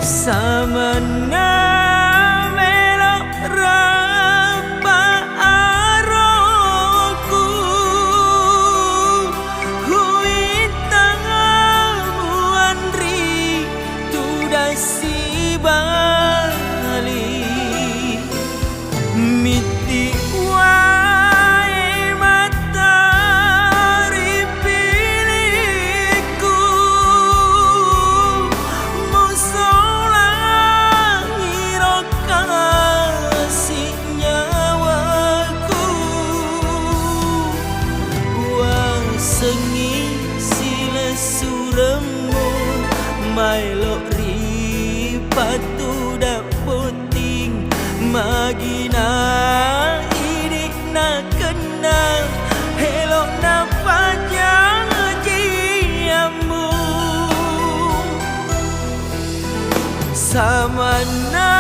Samana melok rapa aroku huitang muandri tudasi bali miti wae matahari pilihku musola ngiro kasih nyawaku wasengi sila suremu mailok ripatu daputing magina ini nak kenal helok napanya jiamu samana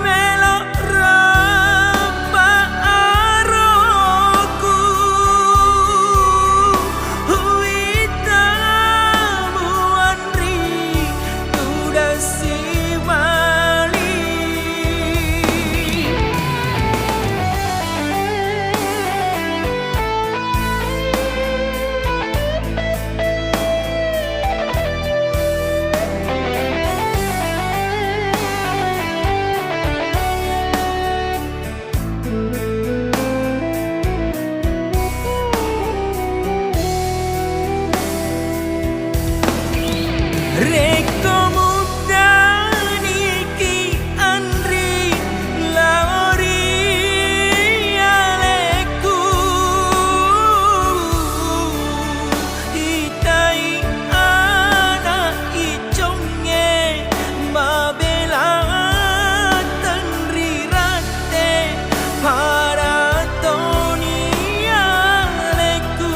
melok rapa aroku huitamu andri tudasi bali Reko muda niki andri laori aleku itai anak iconge mabela tenri rate para toni aleku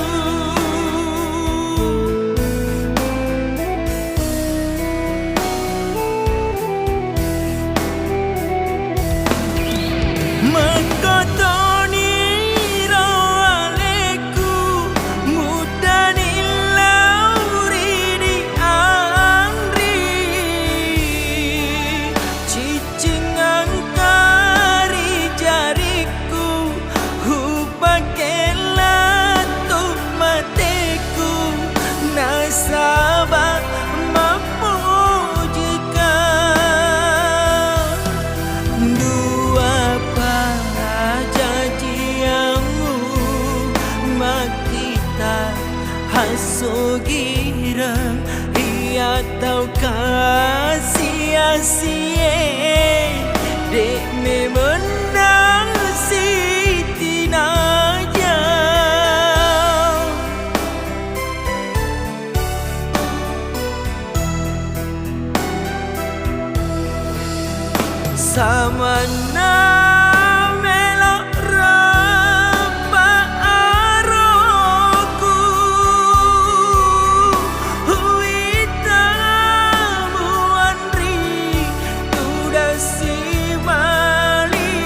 Mekotoni aleku mudani lauri di andri cicingan kari jariku hupakela tuh mateku nasabah memujikan dua janjiamu makita hasugirang ia tau kasih-asie dek me menang siti naja samana melok rapa aroku huitamu andri tudasi bali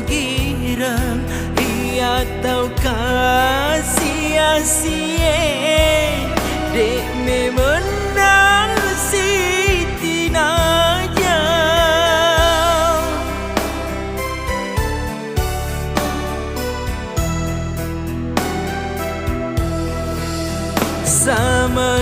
girang ia tahu sia-sia dek me menang Siti Naja sama